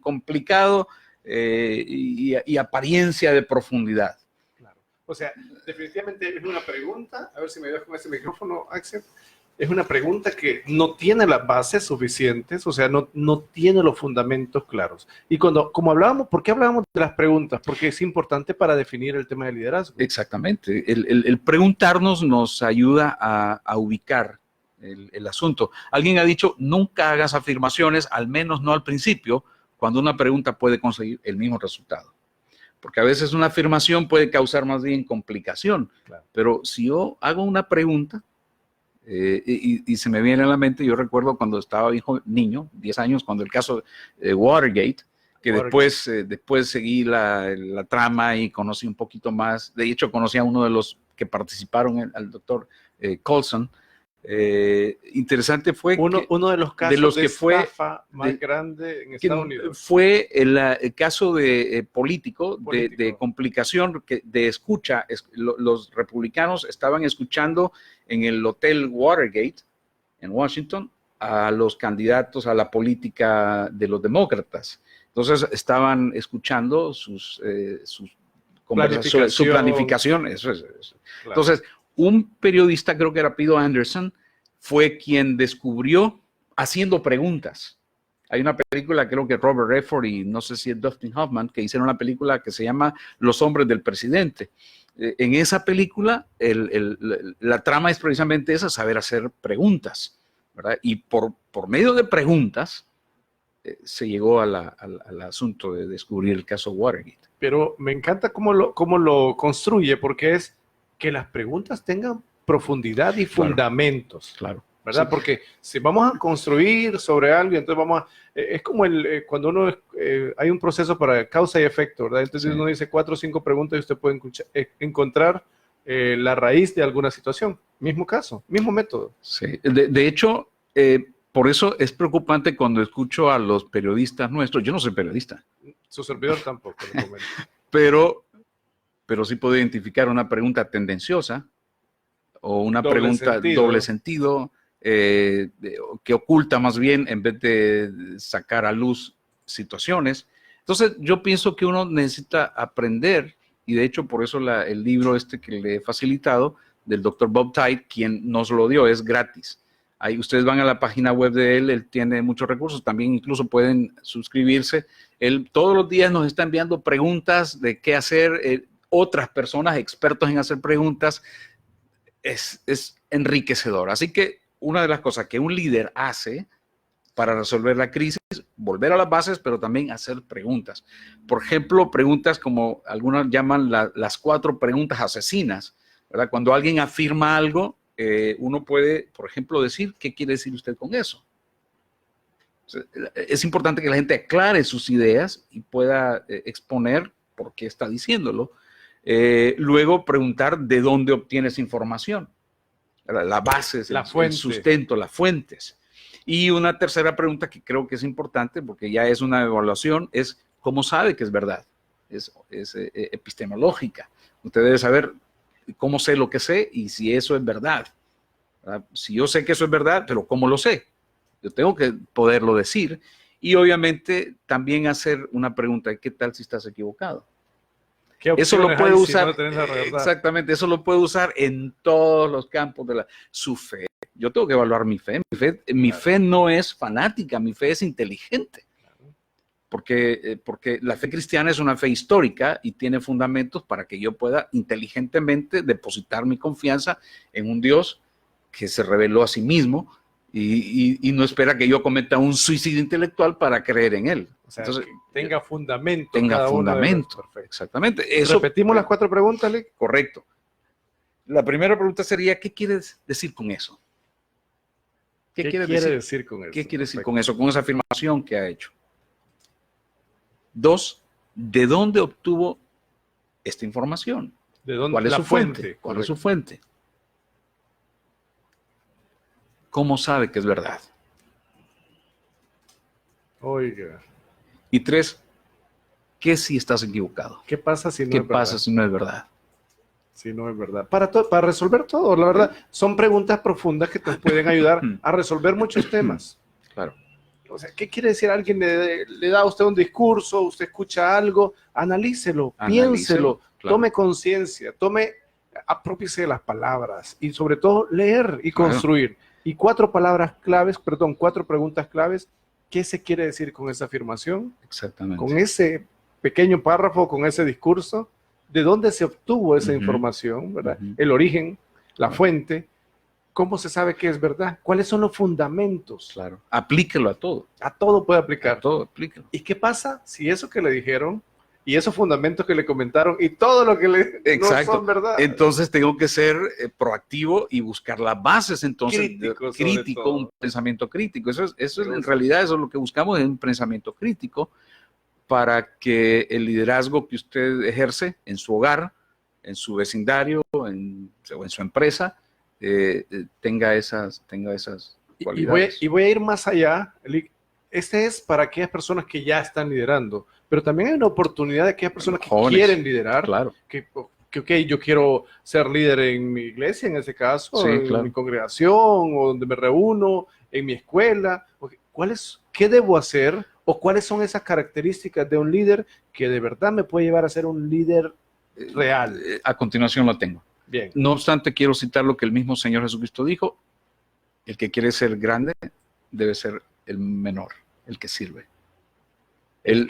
complicado y apariencia de profundidad. Claro. O sea, definitivamente es una pregunta, a ver si me ayudas con ese micrófono, Axel. Es una pregunta que no tiene las bases suficientes, o sea, no tiene los fundamentos claros. Y como hablábamos, ¿por qué hablábamos de las preguntas? Porque es importante para definir el tema de liderazgo. Exactamente. El preguntarnos nos ayuda a ubicar el asunto. Alguien ha dicho, nunca hagas afirmaciones, al menos no al principio, cuando una pregunta puede conseguir el mismo resultado. Porque a veces una afirmación puede causar más bien complicación. Claro. Pero si yo hago una pregunta, y se me viene a la mente, yo recuerdo cuando estaba niño, 10 años, cuando el caso de Watergate, que después seguí la trama y conocí un poquito más. De hecho, conocí a uno de los que participaron, al doctor Colson. Interesante fue uno de los casos de estafa más grande en Estados Unidos. Fue el caso de político. De complicación, de escucha. Los republicanos estaban escuchando en el Hotel Watergate en Washington a los candidatos a la política de los demócratas. Entonces estaban escuchando su planificación. Eso es. Claro. Entonces, un periodista, creo que era Peter Anderson, fue quien descubrió haciendo preguntas. Hay una película, creo que Robert Redford y no sé si es Dustin Hoffman, que hicieron una película que se llama Los hombres del presidente. En esa película, la trama es precisamente esa, saber hacer preguntas, ¿verdad? Y por medio de preguntas se llegó al asunto de descubrir el caso Watergate. Pero me encanta cómo lo construye, porque es que las preguntas tengan profundidad y fundamentos. Claro. ¿Verdad? Sí. Porque si vamos a construir sobre algo, entonces es como cuando uno hay un proceso para causa y efecto, ¿verdad? Entonces uno dice 4 o 5 preguntas y usted puede encontrar la raíz de alguna situación. Mismo caso, mismo método. Sí. De hecho, por eso es preocupante cuando escucho a los periodistas nuestros. Yo no soy periodista. Su servidor tampoco. pero sí puedo identificar una pregunta tendenciosa o una pregunta doble sentido, que oculta más bien en vez de sacar a luz situaciones. Entonces yo pienso que uno necesita aprender, y de hecho por eso el libro que le he facilitado del Dr. Bob Tite, quien nos lo dio, es gratis. Ahí ustedes van a la página web de él tiene muchos recursos, también incluso pueden suscribirse. Él todos los días nos está enviando preguntas de qué hacer, otras personas expertos en hacer preguntas. Es enriquecedor. Así que una de las cosas que un líder hace para resolver la crisis, volver a las bases, pero también hacer preguntas. Por ejemplo, preguntas como algunos llaman las 4 preguntas asesinas, ¿verdad? Cuando alguien afirma algo, uno puede, por ejemplo, decir, ¿qué quiere decir usted con eso? Es importante que la gente aclare sus ideas y pueda exponer por qué está diciéndolo. Luego preguntar de dónde obtienes información, la base, el sustento, las fuentes. Y una tercera pregunta que creo que es importante porque ya es una evaluación, es ¿cómo sabe que es verdad? Es epistemológica. Usted debe saber cómo sé lo que sé y si eso es verdad. Si yo sé que eso es verdad, pero ¿cómo lo sé? Yo tengo que poderlo decir. Y obviamente también hacer una pregunta, ¿qué tal si estás equivocado? Eso lo puede usar, exactamente, eso lo puede usar en todos los campos de su fe. Yo tengo que evaluar mi fe. Mi fe no es fanática, mi fe es inteligente. Porque la fe cristiana es una fe histórica y tiene fundamentos para que yo pueda inteligentemente depositar mi confianza en un Dios que se reveló a sí mismo y no espera que yo cometa un suicidio intelectual para creer en él. O sea, entonces, que tenga fundamento. Tenga fundamento, exactamente. Eso, ¿repetimos las 4 preguntas, Lick? Correcto. La primera pregunta sería, ¿qué quieres decir con eso? ¿Qué quiere decir con eso? ¿Qué quiere decir con eso, con esa afirmación que ha hecho? 2, ¿de dónde obtuvo esta información? ¿De dónde? ¿Cuál es su fuente? ¿Cuál es su fuente? ¿Cómo sabe que es verdad? Oiga. Y 3, ¿qué si estás equivocado? ¿Qué pasa si no es verdad? ¿Qué pasa si no es verdad? Si no es verdad. Para resolver todo, la verdad, son preguntas profundas que te pueden ayudar a resolver muchos temas. Claro. O sea, ¿qué quiere decir? Alguien le da a usted un discurso, usted escucha algo, analícelo, piénselo, claro. Tome conciencia, apropiese de las palabras y sobre todo leer y construir. Y cuatro preguntas claves. ¿Qué se quiere decir con esa afirmación? Exactamente. Con ese pequeño párrafo, con ese discurso, ¿de dónde se obtuvo esa información? ¿Verdad? El origen, la fuente. ¿Cómo se sabe que es verdad? ¿Cuáles son los fundamentos? Claro, aplíquelo a todo. A todo puede aplicar. A todo, aplíquelo. ¿Y qué pasa si eso que le dijeron y esos fundamentos que le comentaron y todo lo que le no son verdad? Entonces tengo que ser proactivo y buscar las bases, entonces crítico, un pensamiento crítico. Eso en realidad eso es lo que buscamos, es un pensamiento crítico para que el liderazgo que usted ejerce en su hogar, en su vecindario o en su empresa, tenga esas cualidades. Y voy a ir más allá. Este es para aquellas personas que ya están liderando, pero también hay una oportunidad de aquellas personas que quieren liderar, claro. que yo quiero ser líder en mi iglesia, en ese caso, sí, en claro. mi congregación, o donde me reúno, en mi escuela. ¿Qué debo hacer? ¿O cuáles son esas características de un líder que de verdad me puede llevar a ser un líder real? A continuación lo tengo. Bien. No obstante, quiero citar lo que el mismo Señor Jesucristo dijo: el que quiere ser grande debe ser el menor, el que sirve. El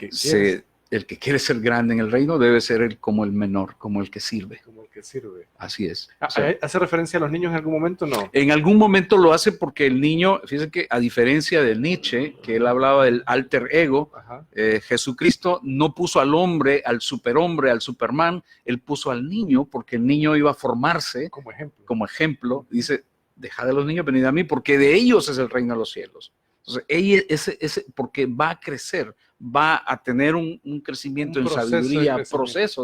que quiere ser grande en el reino debe ser como el menor, como el que sirve. Como el que sirve. Así es. ¿Hace referencia a los niños en algún momento? No. En algún momento lo hace porque el niño, fíjense que a diferencia de Nietzsche, que él hablaba del alter ego, Jesucristo no puso al hombre, al superhombre, al Superman, él puso al niño porque el niño iba a formarse como ejemplo. Dice: dejad a los niños venir a mí porque de ellos es el reino de los cielos. Entonces, porque va a crecer, va a tener un crecimiento en sabiduría, entonces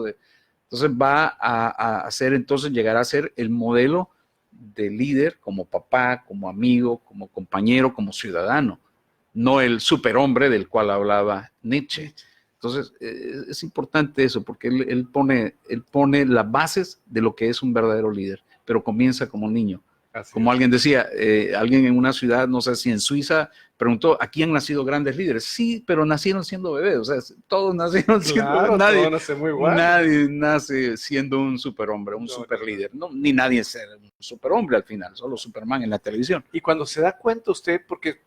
va a hacer, entonces llegará a ser el modelo de líder como papá, como amigo, como compañero, como ciudadano, no el superhombre del cual hablaba Nietzsche. Entonces es importante eso porque él pone las bases de lo que es un verdadero líder, pero comienza como niño. Como alguien decía, alguien en una ciudad, no sé si en Suiza, preguntó: ¿aquí han nacido grandes líderes? Sí, pero nacieron siendo bebés, o sea, todos nacieron siendo nadie nace siendo un superhombre, un superlíder, no, ni nadie es un superhombre al final, solo Superman en la televisión. Y cuando se da cuenta usted, porque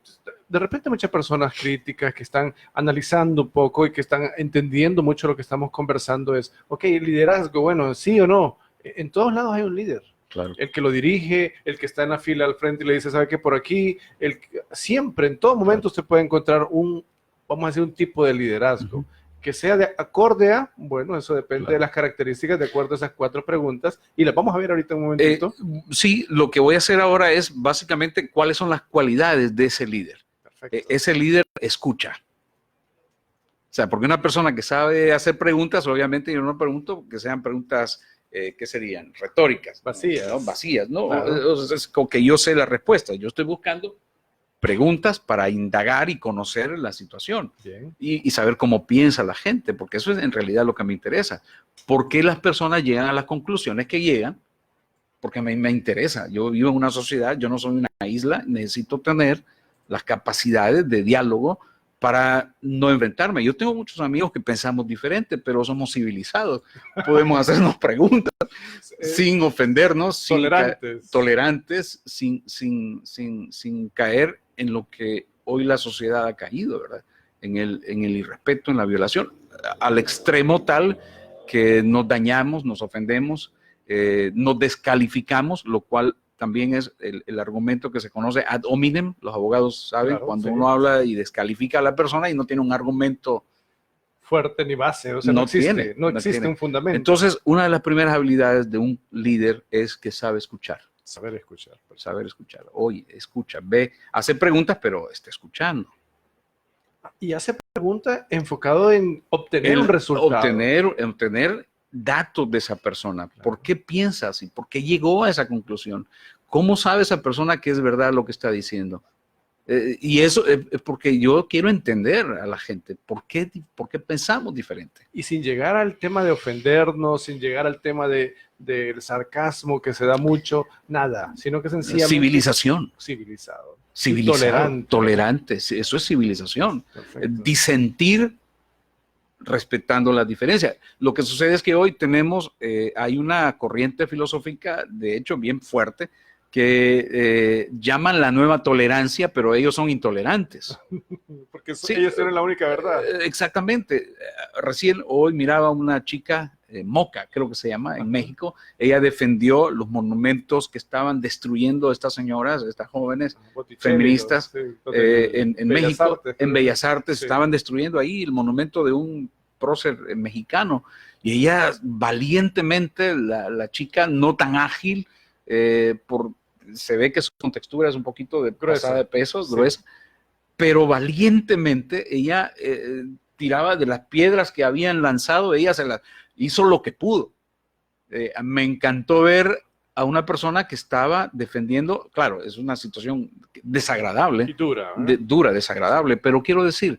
de repente muchas personas críticas que están analizando un poco y que están entendiendo mucho lo que estamos conversando es, ok, liderazgo, bueno, sí o no, en todos lados hay un líder. Claro. El que lo dirige, el que está en la fila al frente y le dice: ¿sabe qué? Por aquí, siempre, en todo momento usted puede encontrar vamos a decir, un tipo de liderazgo que sea de acorde a, bueno, eso depende de las características de acuerdo a esas cuatro preguntas y las vamos a ver ahorita en un momentito. Sí, lo que voy a hacer ahora es básicamente cuáles son las cualidades de ese líder. Perfecto. Ese líder escucha. O sea, porque una persona que sabe hacer preguntas, obviamente yo no pregunto que sean preguntas ¿qué serían? Retóricas. Vacías. ¿no? Vacías, ¿no? Claro. Es como que yo sé la respuesta. Yo estoy buscando preguntas para indagar y conocer la situación. Y saber cómo piensa la gente, porque eso es en realidad lo que me interesa. ¿Por qué las personas llegan a las conclusiones que llegan? Porque me interesa. Yo vivo en una sociedad, yo no soy una isla, necesito tener las capacidades de diálogo para no enfrentarme. Yo tengo muchos amigos que pensamos diferente, pero somos civilizados. Podemos hacernos preguntas sin ofendernos, tolerantes, sin caer en lo que hoy la sociedad ha caído, ¿verdad? En el irrespeto, en la violación, al extremo tal que nos dañamos, nos ofendemos, nos descalificamos, lo cual también es el argumento que se conoce ad hominem. Los abogados saben, cuando uno habla y descalifica a la persona y no tiene un argumento fuerte ni base, o sea, no existe un fundamento. Entonces, una de las primeras habilidades de un líder es que sabe escuchar. Saber escuchar. Saber escuchar. Oye, escucha, ve, hace preguntas, pero está escuchando. Y hace preguntas enfocado en obtener un resultado. Obtener datos de esa persona. Claro. ¿Por qué piensa así? ¿Por qué llegó a esa conclusión? ¿Cómo sabe esa persona que es verdad lo que está diciendo? Y eso es porque yo quiero entender a la gente. ¿Por qué pensamos diferente? Y sin llegar al tema de ofendernos, sin llegar al tema del sarcasmo que se da mucho, nada, sino que sencillamente... Civilización. Civilizado. civilizado, tolerante. Eso es civilización. Perfecto. Disentir respetando las diferencias. Lo que sucede es que hoy tenemos, hay una corriente filosófica, de hecho, bien fuerte, que llaman la nueva tolerancia, pero ellos son intolerantes. Porque sí, ellos tienen la única verdad. Exactamente. Recién hoy miraba una chica, Moca, creo que se llama, en México. Ella defendió los monumentos que estaban destruyendo estas señoras, estas jóvenes feministas, sí, en México, Artes, en Bellas Artes, sí. Estaban destruyendo ahí el monumento de un prócer mexicano. Y ella valientemente, la chica no tan ágil, se ve que su contextura es un poquito de pasada de pesos, sí. Gruesa, pero valientemente ella tiraba de las piedras que habían lanzado, ella se las hizo lo que pudo. Me encantó ver a una persona que estaba defendiendo, claro, es una situación desagradable, y dura, dura, desagradable, pero quiero decir,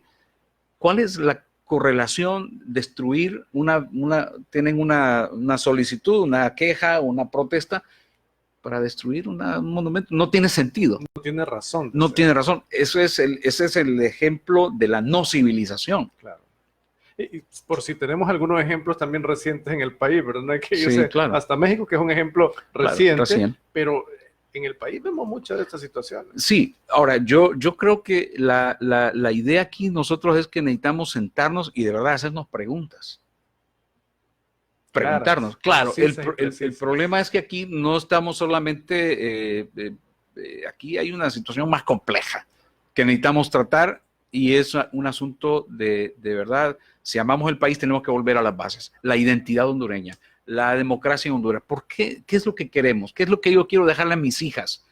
¿cuál es la correlación? Destruir tienen una solicitud, una queja, una protesta para destruir un monumento. No tiene sentido. No tiene razón. No tiene razón. Ese es el ejemplo de la no civilización. Claro. Y por si tenemos algunos ejemplos también recientes en el país, ¿verdad? No hay que irse, sí, claro. Hasta México, que es un ejemplo reciente, claro, pero en el país vemos muchas de estas situaciones. Sí, ahora yo creo que la idea aquí nosotros es que necesitamos sentarnos y de verdad hacernos preguntas. Preguntarnos. Claro, el problema es que aquí no estamos solamente, aquí hay una situación más compleja que necesitamos tratar y es un asunto de verdad, si amamos el país tenemos que volver a las bases, la identidad hondureña, la democracia en Honduras. ¿Por qué? ¿Qué es lo que queremos? ¿Qué es lo que yo quiero dejarle a mis hijas?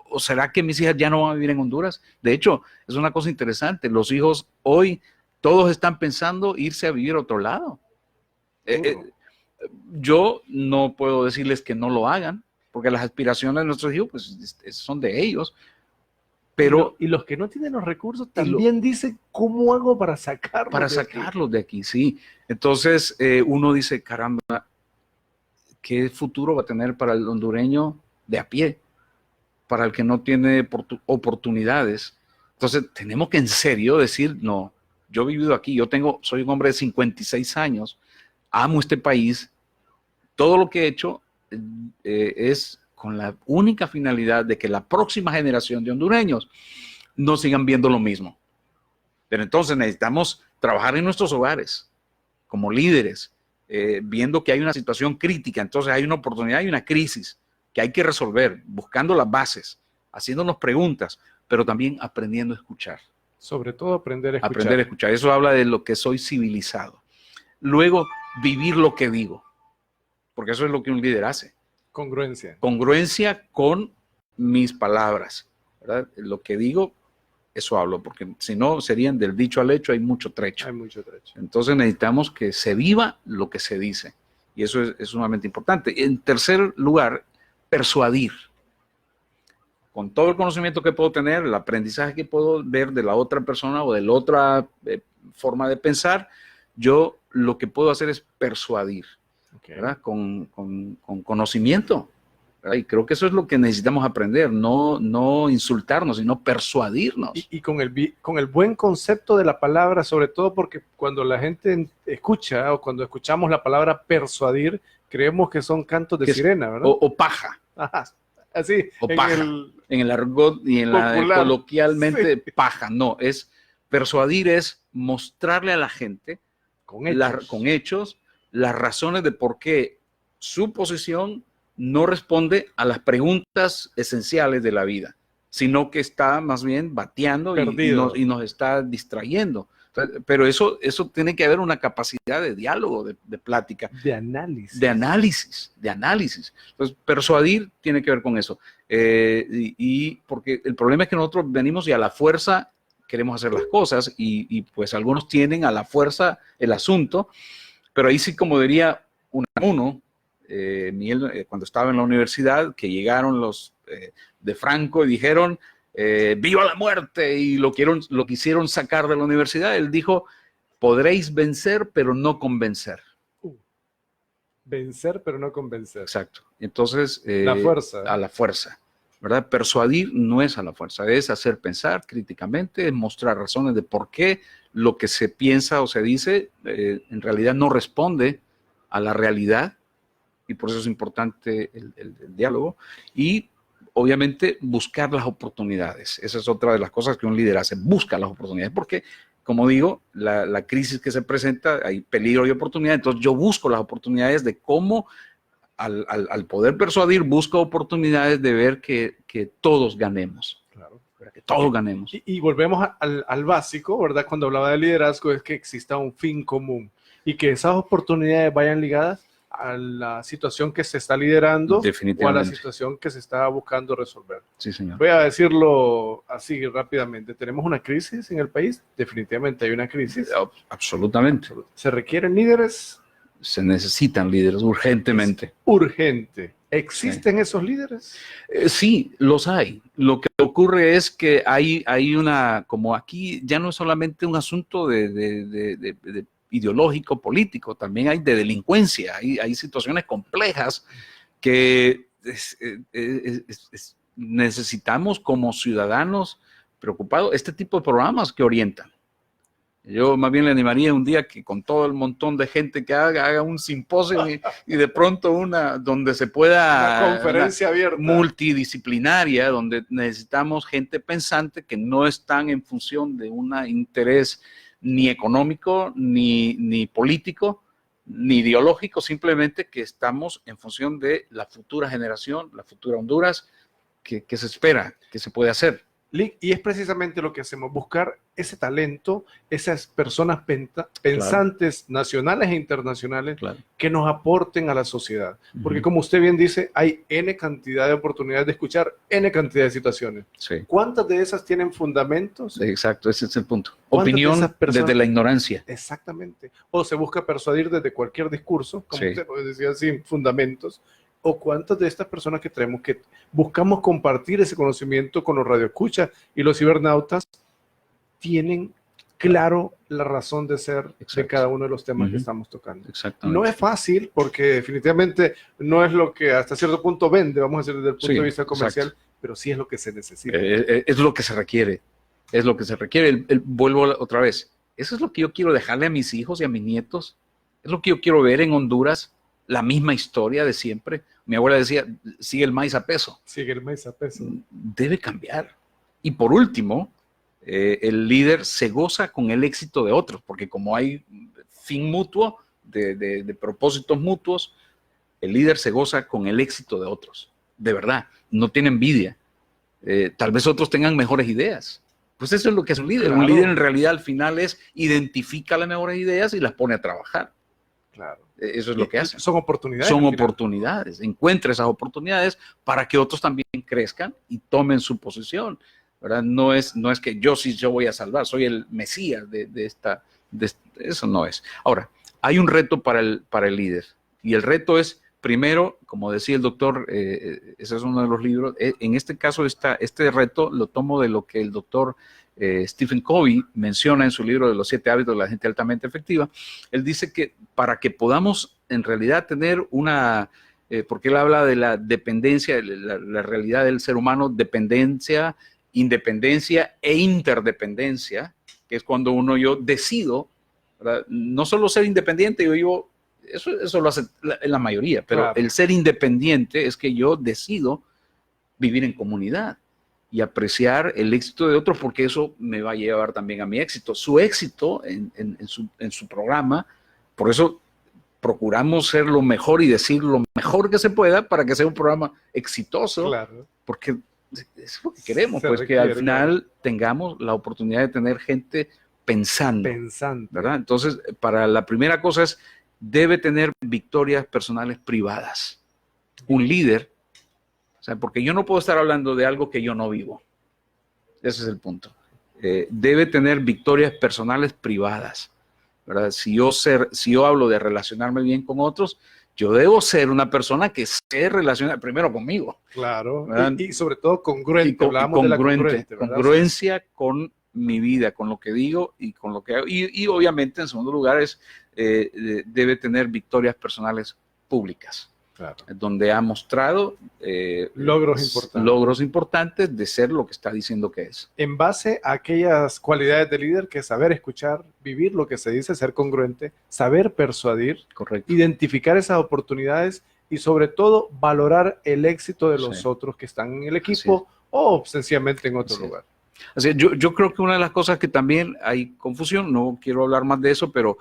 ¿O será que mis hijas ya no van a vivir en Honduras? De hecho, es una cosa interesante, los hijos hoy todos están pensando irse a vivir a otro lado. Yo no puedo decirles que no lo hagan, porque las aspiraciones de nuestros hijos pues, son de ellos. Pero, y los que no tienen los recursos también dicen, ¿cómo hago para sacarlos? Para sacarlos de aquí, sí. Entonces uno dice, caramba, ¿qué futuro va a tener para el hondureño de a pie? Para el que no tiene oportunidades. Entonces tenemos que en serio decir, no, yo he vivido aquí, soy un hombre de 56 años, amo este país, todo lo que he hecho es con la única finalidad de que la próxima generación de hondureños no sigan viendo lo mismo. Pero entonces necesitamos trabajar en nuestros hogares como líderes, viendo que hay una situación crítica, entonces hay una oportunidad, hay una crisis que hay que resolver, buscando las bases, haciéndonos preguntas, pero también aprendiendo a escuchar. Sobre todo aprender a escuchar. Aprender a escuchar, eso habla de lo que soy civilizado. Luego, vivir lo que digo, porque eso es lo que un líder hace. Congruencia. Congruencia con mis palabras, ¿verdad? Lo que digo, eso hablo, porque si no, serían del dicho al hecho, hay mucho trecho. Hay mucho trecho. Entonces necesitamos que se viva lo que se dice, y eso es sumamente importante. En tercer lugar, persuadir. Con todo el conocimiento que puedo tener, el aprendizaje que puedo ver de la otra persona o de la otra forma de pensar, yo lo que puedo hacer es persuadir, ¿verdad? Con conocimiento, ¿verdad? Y creo que eso es lo que necesitamos aprender, no insultarnos, sino persuadirnos. Y con el buen concepto de la palabra, sobre todo porque cuando la gente escucha o cuando escuchamos la palabra persuadir, creemos que son cantos de sirena, ¿verdad? O paja. Ajá. Así, o paja, en el argot y en la coloquialmente sí. Paja, no, es persuadir, es mostrarle a la gente con hechos las razones de por qué su posición no responde a las preguntas esenciales de la vida, sino que está más bien bateando y nos está distrayendo. Pero eso tiene que haber una capacidad de diálogo, de plática. De análisis. De análisis. Entonces, persuadir tiene que ver con eso. Y porque el problema es que nosotros venimos y a la fuerza queremos hacer las cosas y pues algunos tienen a la fuerza el asunto, pero ahí sí, como diría uno, Miguel, cuando estaba en la universidad, que llegaron los de Franco y dijeron, ¡viva la muerte! Y lo quisieron sacar de la universidad. Él dijo, podréis vencer, pero no convencer. Vencer, pero no convencer. Exacto. Entonces, la fuerza. A la fuerza. ¿verdad? Persuadir no es a la fuerza, es hacer pensar críticamente, es mostrar razones de por qué lo que se piensa o se dice en realidad no responde a la realidad, y por eso es importante el diálogo, y obviamente buscar las oportunidades. Esa es otra de las cosas que un líder hace, busca las oportunidades, porque, como digo, la crisis que se presenta, hay peligro y oportunidad, entonces yo busco las oportunidades de cómo, al poder persuadir, busco oportunidades de ver que todos ganemos. Claro. Que todos ganemos. Y volvemos al básico, ¿verdad? Cuando hablaba de liderazgo, es que exista un fin común y que esas oportunidades vayan ligadas a la situación que se está liderando o a la situación que se está buscando resolver. Sí, señor. Voy a decirlo así rápidamente. ¿Tenemos una crisis en el país? Definitivamente hay una crisis. Absolutamente. ¿Se requieren líderes? Se necesitan líderes urgentemente. Es urgente. ¿Existen esos líderes? Sí, los hay. Lo que ocurre es que hay una, como aquí ya no es solamente un asunto de ideológico, político, también hay de delincuencia, hay situaciones complejas que necesitamos como ciudadanos preocupados, este tipo de programas que orientan. Yo más bien le animaría un día que con todo el montón de gente que haga un simposio y de pronto una donde se pueda... Una conferencia abierta. Multidisciplinaria, donde necesitamos gente pensante que no están en función de un interés ni económico, ni político, ni ideológico, simplemente que estamos en función de la futura generación, la futura Honduras, que se espera, que se puede hacer. Y es precisamente lo que hacemos, buscar ese talento, esas personas pensantes, claro, nacionales e internacionales, claro, que nos aporten a la sociedad. Porque como usted bien dice, hay N cantidad de oportunidades de escuchar N cantidad de situaciones. Sí. ¿Cuántas de esas tienen fundamentos? Exacto, ese es el punto. Opinión desde la ignorancia. Exactamente. O se busca persuadir desde cualquier discurso, como usted decía, sin fundamentos. O cuántas de estas personas que traemos, que buscamos compartir ese conocimiento con los radioescuchas y los cibernautas, tienen claro la razón de ser, exacto, de cada uno de los temas que estamos tocando. No es fácil, porque definitivamente no es lo que hasta cierto punto vende, vamos a decir desde el punto de vista comercial, exacto, pero sí es lo que se necesita. Es lo que se requiere, es lo que se requiere. Vuelvo otra vez, eso es lo que yo quiero dejarle a mis hijos y a mis nietos, es lo que yo quiero ver en Honduras, la misma historia de siempre. Mi abuela decía, sigue el maíz a peso. Sigue el maíz a peso. Debe cambiar. Y por último, el líder se goza con el éxito de otros, porque como hay fin mutuo, de propósitos mutuos, el líder se goza con el éxito de otros. De verdad, no tiene envidia. Tal vez otros tengan mejores ideas. Pues eso es lo que es un líder. Claro. Un líder en realidad al final identifica las mejores ideas y las pone a trabajar. Claro. Eso es lo que hace. Son oportunidades. Son oportunidades. Encuentra esas oportunidades para que otros también crezcan y tomen su posición, ¿verdad? No es que yo voy a salvar, soy el Mesías eso no es. Ahora, hay un reto para el líder. Y el reto es, primero, como decía el doctor, ese es uno de los libros, en este caso este reto lo tomo de lo que el doctor Stephen Covey menciona en su libro de los 7 hábitos de la gente altamente efectiva. Él dice que para que podamos en realidad tener porque él habla de la dependencia, la realidad del ser humano, dependencia, independencia e interdependencia, que es cuando yo decido, ¿verdad? No solo ser independiente, eso lo hace la mayoría, pero claro, el ser independiente es que yo decido vivir en comunidad y apreciar el éxito de otros, porque eso me va a llevar también a mi éxito. Su éxito en su programa, por eso procuramos ser lo mejor y decir lo mejor que se pueda para que sea un programa exitoso, claro, porque es lo que queremos, que al final tengamos la oportunidad de tener gente pensante, ¿verdad? Entonces, para la primera cosa debe tener victorias personales privadas. Un líder, o sea, porque yo no puedo estar hablando de algo que yo no vivo. Ese es el punto. Debe tener victorias personales privadas, ¿verdad? Si yo hablo de relacionarme bien con otros, yo debo ser una persona que se relaciona primero conmigo. Claro, y sobre todo congruente. Hablamos de la congruencia con mi vida, con lo que digo y con lo que hago. Y obviamente, en segundo lugar, debe tener victorias personales públicas. Claro. donde ha mostrado logros importantes de ser lo que está diciendo que es. En base a aquellas cualidades de líder que es saber escuchar, vivir lo que se dice, ser congruente, saber persuadir, Correcto. identificar esas oportunidades y sobre todo valorar el éxito de los otros que están en el equipo o sencillamente en otro lugar. Así es. Yo creo que una de las cosas que también hay confusión, no quiero hablar más de eso, pero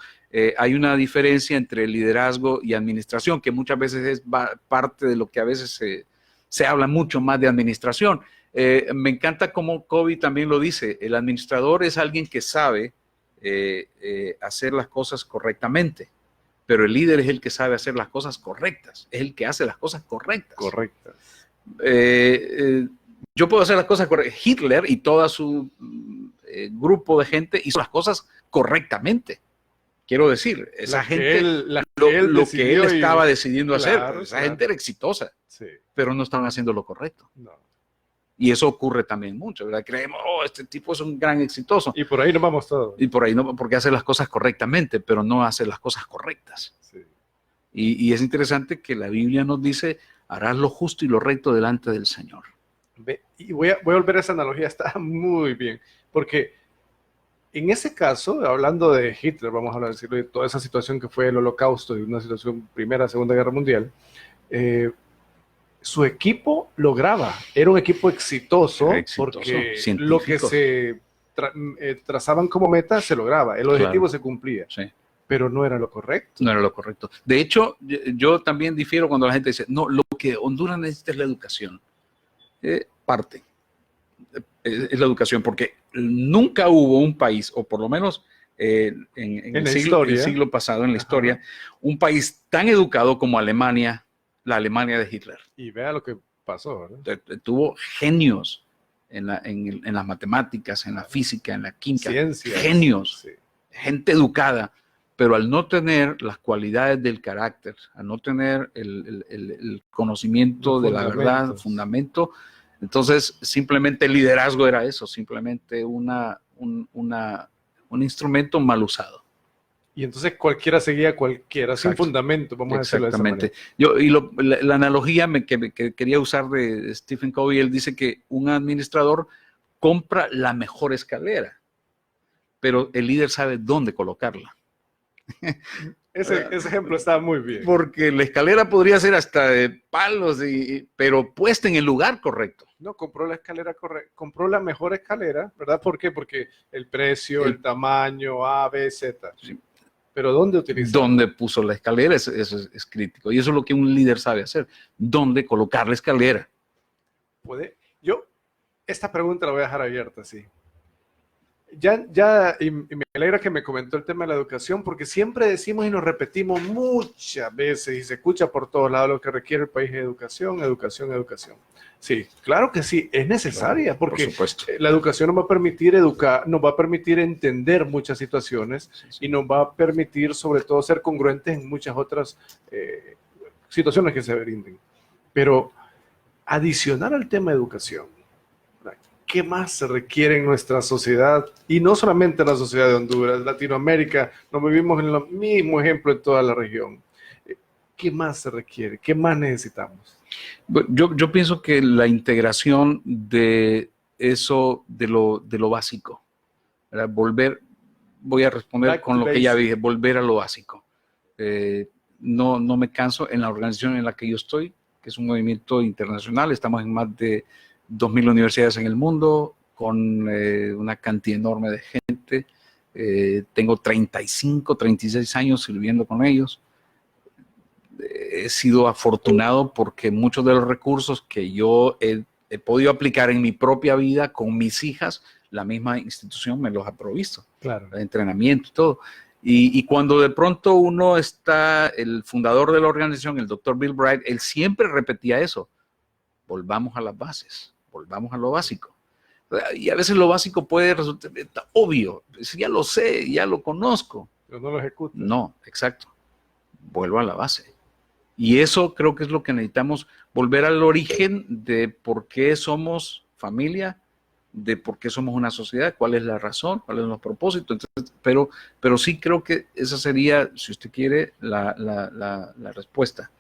hay una diferencia entre liderazgo y administración, que muchas veces es parte de lo que a veces se habla mucho más de administración. Me encanta como Covey también lo dice, el administrador es alguien que sabe hacer las cosas correctamente, pero el líder es el que sabe hacer las cosas correctas, es el que hace las cosas correctas. Correctas. Yo puedo hacer las cosas correctas. Hitler y todo su grupo de gente hizo las cosas correctamente. Quiero decir, esa gente, lo que él estaba decidiendo hacer, esa gente era exitosa, pero no estaban haciendo lo correcto. No. Y eso ocurre también mucho, ¿verdad? Creemos, este tipo es un gran exitoso. Y por ahí nos vamos todos. Y por ahí no, porque hace las cosas correctamente, pero no hace las cosas correctas. Sí. Y es interesante que la Biblia nos dice, harás lo justo y lo recto delante del Señor. Y voy a volver a esa analogía, está muy bien, porque en ese caso, hablando de Hitler, vamos a decirlo, de toda esa situación que fue el Holocausto y una situación Primera, Segunda Guerra Mundial, su equipo lograba, era un equipo exitoso porque lo que se trazaban como meta se lograba, el objetivo se cumplía. Sí. Pero no era lo correcto. No era lo correcto. De hecho, yo también difiero cuando la gente dice, no, lo que Honduras necesita es la educación. Parte es la educación, porque nunca hubo un país, o por lo menos en el siglo pasado, en la historia, un país tan educado como Alemania, la Alemania de Hitler. Y vea lo que pasó, ¿verdad? Tuvo genios en las matemáticas, en la física, en la química. Ciencias. Genios, gente educada, pero al no tener las cualidades del carácter, al no tener el conocimiento de la verdad, fundamento, entonces simplemente el liderazgo era eso, simplemente un instrumento mal usado. Y entonces cualquiera seguía a cualquiera, sin fundamento, vamos a decirlo de esa manera. La analogía que quería usar de Stephen Covey, él dice que un administrador compra la mejor escalera, pero el líder sabe dónde colocarla. Ese ejemplo está muy bien. Porque la escalera podría ser hasta de palos, pero puesta en el lugar correcto. No, compró la escalera correcta, compró la mejor escalera, ¿verdad? ¿Por qué? Porque el precio, el tamaño, A, B, Z. Sí. Pero ¿dónde utilizó? ¿Dónde puso la escalera? Eso es crítico. Y eso es lo que un líder sabe hacer. ¿Dónde colocar la escalera? Esta pregunta la voy a dejar abierta, sí. Y me alegra que me comentó el tema de la educación, porque siempre decimos y nos repetimos muchas veces, y se escucha por todos lados lo que requiere el país de educación, educación, educación. Sí, claro que sí, es necesaria, porque la educación nos va a permitir educar, nos va a permitir entender muchas situaciones y nos va a permitir sobre todo ser congruentes en muchas otras situaciones que se brinden. Pero adicional al tema de educación, ¿qué más se requiere en nuestra sociedad? Y no solamente en la sociedad de Honduras, Latinoamérica, nos vivimos en el mismo ejemplo en toda la región. ¿Qué más se requiere? ¿Qué más necesitamos? Yo pienso que la integración de eso, de lo básico, ¿verdad? Voy a responder con lo que ya dije, volver a lo básico. No me canso en la organización en la que yo estoy, que es un movimiento internacional, estamos en más de 2.000 universidades en el mundo, con una cantidad enorme de gente. Tengo 36 años sirviendo con ellos. He sido afortunado porque muchos de los recursos que yo he podido aplicar en mi propia vida con mis hijas, la misma institución me los ha provisto. Claro. El entrenamiento y todo. Y cuando de pronto uno está, el fundador de la organización, el Dr. Bill Bright, él siempre repetía eso. Volvamos a las bases, volvamos a lo básico. Y a veces lo básico puede resultar obvio. Ya lo sé, ya lo conozco. Pero no lo ejecuto. No, exacto. Vuelvo a la base. Y eso creo que es lo que necesitamos, volver al origen de por qué somos familia, de por qué somos una sociedad, cuál es la razón, cuáles son los propósitos. Entonces, pero sí creo que esa sería, si usted quiere, la respuesta.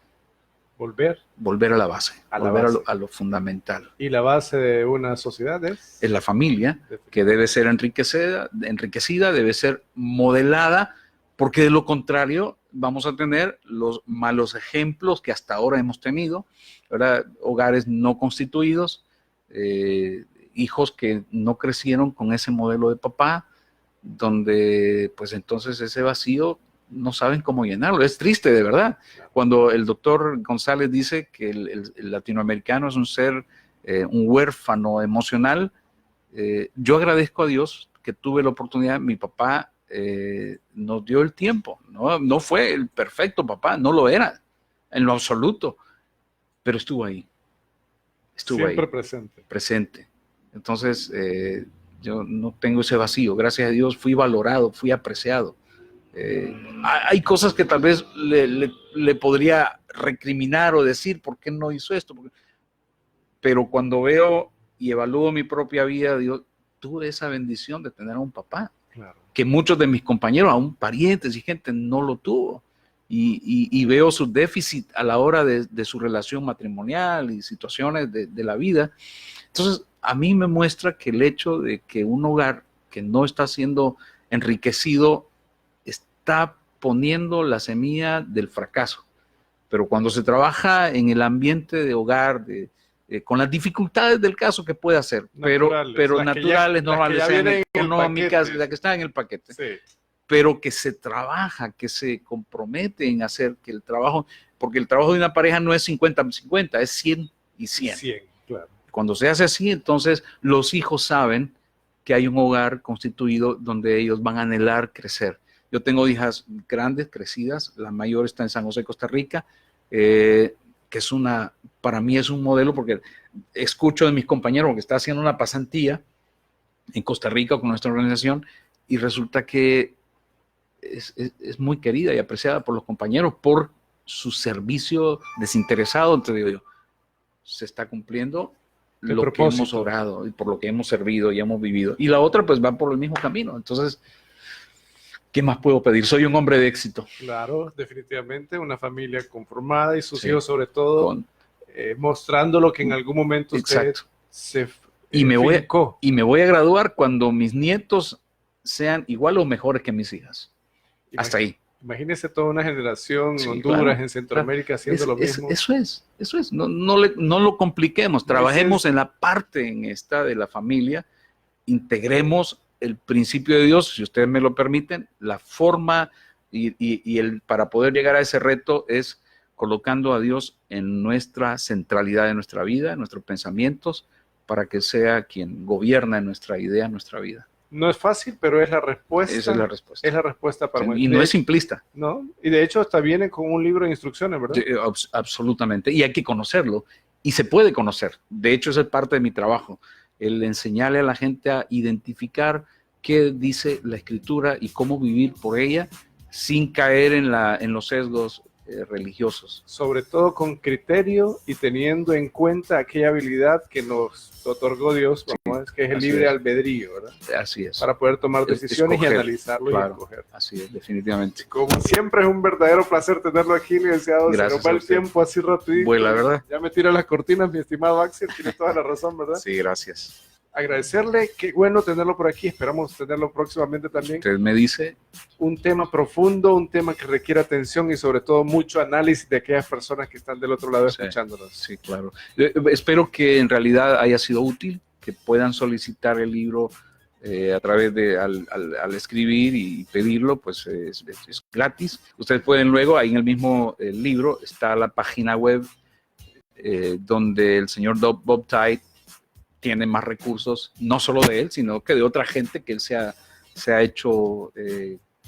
Volver a la base, a lo fundamental. ¿Y la base de una sociedad es? Es la familia, que debe ser enriquecida, debe ser modelada, porque de lo contrario vamos a tener los malos ejemplos que hasta ahora hemos tenido, ¿verdad? Hogares no constituidos, hijos que no crecieron con ese modelo de papá, donde pues entonces ese vacío no saben cómo llenarlo. Es triste, de verdad. Cuando el doctor González dice que el latinoamericano es un ser, un huérfano emocional, yo agradezco a Dios que tuve la oportunidad. Mi papá nos dio el tiempo. No fue el perfecto papá, no lo era, en lo absoluto, pero estuvo ahí. Siempre ahí, presente. Entonces, yo no tengo ese vacío. Gracias a Dios fui valorado, fui apreciado. Hay cosas que tal vez le podría recriminar o decir, ¿por qué no hizo esto? Pero cuando veo y evalúo mi propia vida, digo, tuve esa bendición de tener a un papá, claro, que muchos de mis compañeros, aún parientes y gente, no lo tuvo. Y veo su déficit a la hora de su relación matrimonial y situaciones de la vida. Entonces, a mí me muestra que el hecho de que un hogar que no está siendo enriquecido está poniendo la semilla del fracaso. Pero cuando se trabaja en el ambiente de hogar, con las dificultades del caso que puede hacer, pero naturales, normales, sean económicas, las que están en el paquete, sí, pero que se trabaja, que se compromete en hacer que el trabajo, porque el trabajo de una pareja no es 50-50, es 100 y 100. 100, claro. Cuando se hace así, entonces los hijos saben que hay un hogar constituido donde ellos van a anhelar crecer. Yo tengo hijas grandes, crecidas, la mayor está en San José, Costa Rica, que es para mí es un modelo, porque escucho de mis compañeros que está haciendo una pasantía en Costa Rica con nuestra organización, y resulta que es muy querida y apreciada por los compañeros por su servicio desinteresado. Entonces digo yo, se está cumpliendo lo que hemos orado y por lo que hemos servido y hemos vivido. Y la otra pues va por el mismo camino. Entonces, ¿qué más puedo pedir? Soy un hombre de éxito. Claro, definitivamente, una familia conformada y sus hijos sobre todo, mostrando lo que en algún momento usted se y me voy a graduar cuando mis nietos sean igual o mejores que mis hijas. Hasta ahí. Imagínese toda una generación en Honduras, claro, en Centroamérica, haciendo lo mismo. Eso es. No lo compliquemos. Trabajemos en la parte de la familia. Integremos el principio de Dios, si ustedes me lo permiten. La forma para poder llegar a ese reto es colocando a Dios en nuestra centralidad de nuestra vida, en nuestros pensamientos, para que sea quien gobierna en nuestra idea, en nuestra vida. No es fácil, pero es la respuesta. Esa es la respuesta. Es la respuesta para y no es simplista. No, y de hecho hasta viene con un libro de instrucciones, ¿verdad? Absolutamente, y hay que conocerlo, y se puede conocer. De hecho, esa es parte de mi trabajo, el enseñarle a la gente a identificar qué dice la Escritura y cómo vivir por ella sin caer en los sesgos religiosos. Sobre todo con criterio y teniendo en cuenta aquella habilidad que nos otorgó Dios, que es el libre albedrío, ¿verdad? Así es. Para poder tomar decisiones y analizarlo, claro, y escoger. Así es, definitivamente. Como siempre es un verdadero placer tenerlo aquí, licenciado. Gracias. Se nos va el tiempo así rapidito. Bueno, la verdad. Ya me tira las cortinas, mi estimado Axel, tiene toda la razón, ¿verdad? Sí, gracias. Agradecerle, qué bueno tenerlo por aquí, esperamos tenerlo próximamente también. Usted me dice. Un tema profundo, un tema que requiere atención y sobre todo mucho análisis de aquellas personas que están del otro lado escuchándonos. Sí, claro. Espero que en realidad haya sido útil, que puedan solicitar el libro a través de, al escribir y pedirlo, pues es gratis. Ustedes pueden luego, ahí en el mismo libro, está la página web donde el señor Bob Tite tiene más recursos, no solo de él, sino que de otra gente que él se ha hecho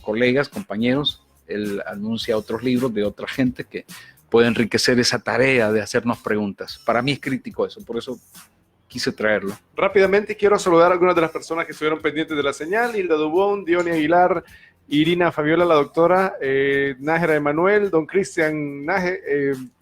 colegas, compañeros. Él anuncia otros libros de otra gente que puede enriquecer esa tarea de hacernos preguntas. Para mí es crítico eso, por eso quise traerlo. Rápidamente quiero saludar a algunas de las personas que estuvieron pendientes de la señal: Hilda Dubón, Diony Aguilar, Irina Fabiola, la doctora, Nájera Emanuel, don Cristian,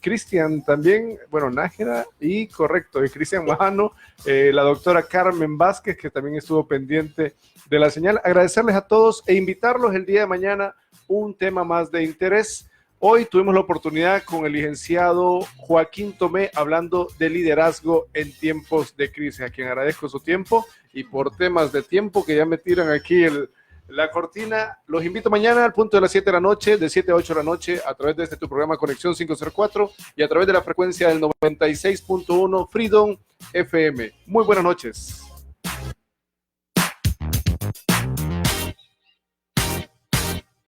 Cristian también, bueno, Nájera, y correcto, y Cristian Majano, la doctora Carmen Vázquez, que también estuvo pendiente de la señal. Agradecerles a todos e invitarlos el día de mañana, un tema más de interés. Hoy tuvimos la oportunidad con el licenciado Joaquín Tomé hablando de liderazgo en tiempos de crisis, a quien agradezco su tiempo, y por temas de tiempo que ya me tiran aquí la cortina, los invito mañana al punto de las 7 de la noche, de 7 a 8 de la noche, a través de tu programa Conexión 504 y a través de la frecuencia del 96.1 Freedom FM. Muy buenas noches.